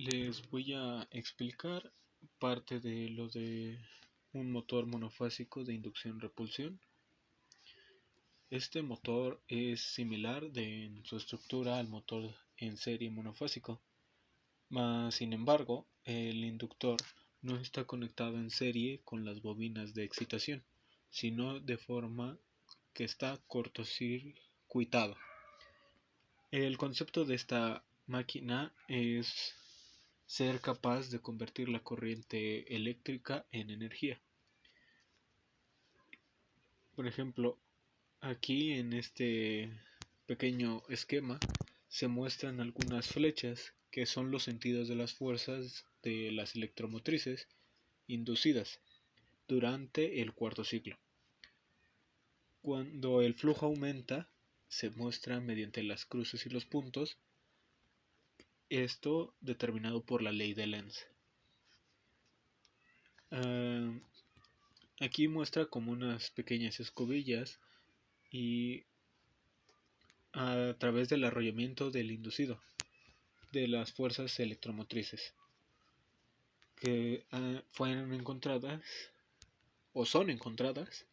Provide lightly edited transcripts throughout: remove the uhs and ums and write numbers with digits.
Les voy a explicar parte de lo de un motor monofásico de inducción-repulsión. Este motor es similar en su estructura al motor en serie monofásico, mas sin embargo el inductor no está conectado en serie con las bobinas de excitación, sino de forma que está cortocircuitado. El concepto de esta máquina es ser capaz de convertir la corriente eléctrica en energía. Por ejemplo, aquí en este pequeño esquema se muestran algunas flechas que son los sentidos de las fuerzas de las electromotrices inducidas durante el cuarto ciclo. Cuando el flujo aumenta, se muestra mediante las cruces y los puntos, esto determinado por la ley de Lenz. Aquí muestra como unas pequeñas escobillas y a través del arrollamiento del inducido de las fuerzas electromotrices que fueron encontradas o son encontradas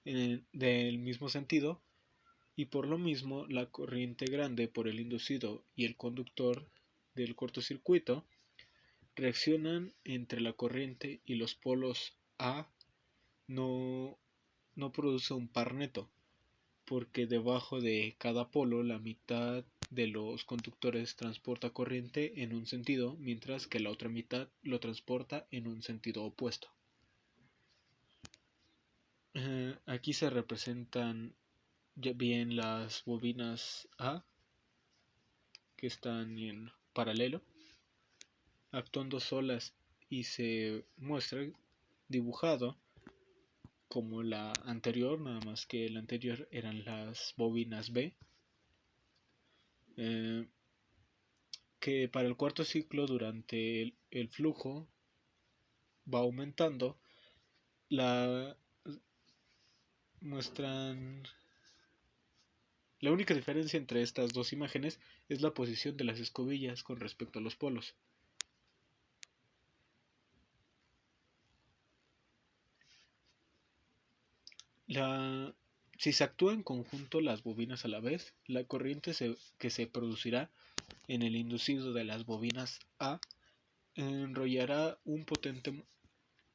del mismo sentido, y por lo mismo la corriente grande por el inducido y el conductor del cortocircuito reaccionan entre la corriente y los polos A. No produce un par neto, porque debajo de cada polo la mitad de los conductores transporta corriente en un sentido, mientras que la otra mitad lo transporta en un sentido opuesto. Aquí se representan bien las bobinas A, que están en paralelo, actuando solas, y se muestra dibujado como la anterior, nada más que la anterior eran las bobinas B, que para el cuarto ciclo, durante el flujo va aumentando, la muestran. La única diferencia entre estas dos imágenes es la posición de las escobillas con respecto a los polos. Si se actúa en conjunto las bobinas a la vez, la corriente que se producirá en el inducido de las bobinas A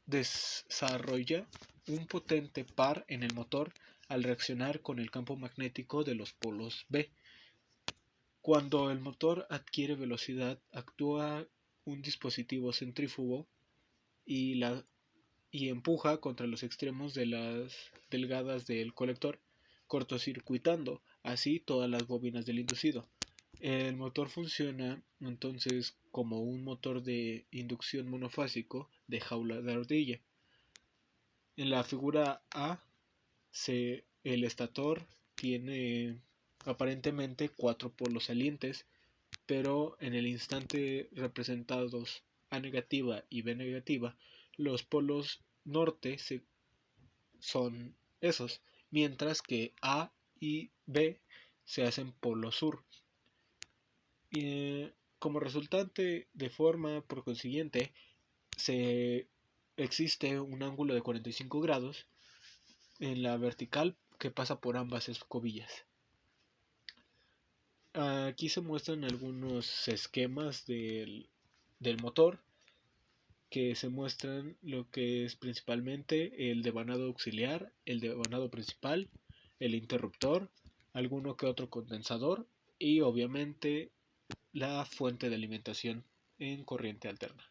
desarrolla un potente par en el motor al reaccionar con el campo magnético de los polos B. Cuando el motor adquiere velocidad, actúa un dispositivo centrífugo y empuja contra los extremos de las delgadas del colector, cortocircuitando así todas las bobinas del inducido. El motor funciona entonces como un motor de inducción monofásico de jaula de ardilla. En la figura A, el estator tiene aparentemente 4 polos salientes, pero en el instante representados A negativa y B negativa, los polos norte son esos, mientras que A y B se hacen polo sur. Y como resultante de forma, por consiguiente, existe un ángulo de 45 grados en la vertical que pasa por ambas escobillas. Aquí se muestran algunos esquemas del motor, que se muestran lo que es principalmente el devanado auxiliar, el devanado principal, el interruptor, alguno que otro condensador y obviamente la fuente de alimentación en corriente alterna.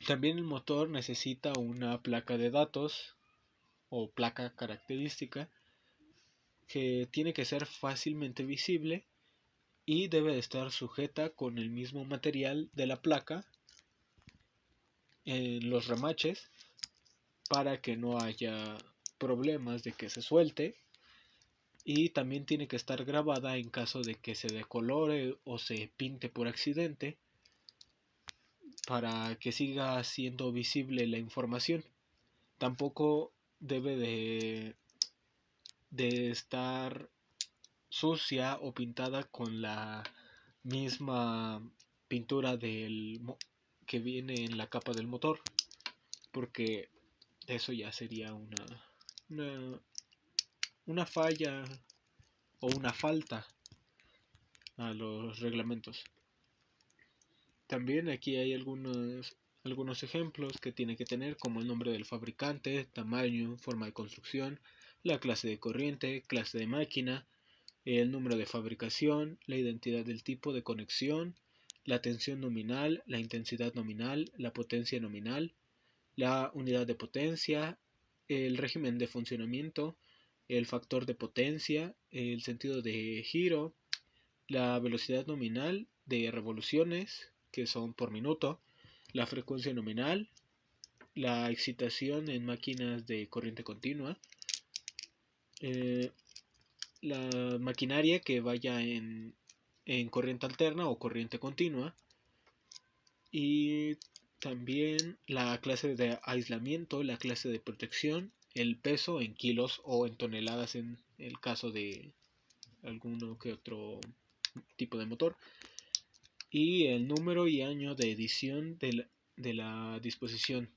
También el motor necesita una placa de datos o placa característica que tiene que ser fácilmente visible y debe de estar sujeta con el mismo material de la placa en los remaches para que no haya problemas de que se suelte, y también tiene que estar grabada en caso de que se decolore o se pinte por accidente para que siga siendo visible la información. Tampoco debe de estar sucia o pintada con la misma pintura que viene en la capa del motor, porque eso ya sería una, una falla o una falta a los reglamentos. También aquí hay algunos ejemplos que tiene que tener, como el nombre del fabricante, tamaño, forma de construcción, la clase de corriente, clase de máquina, el número de fabricación, la identidad del tipo de conexión, la tensión nominal, la intensidad nominal, la potencia nominal, la unidad de potencia, el régimen de funcionamiento, el factor de potencia, el sentido de giro, la velocidad nominal de revoluciones, que son por minuto, la frecuencia nominal, la excitación en máquinas de corriente continua, eh, la maquinaria que vaya en corriente alterna o corriente continua, y también la clase de aislamiento, la clase de protección, el peso en kilos o en toneladas en el caso de alguno que otro tipo de motor, y el número y año de edición de la disposición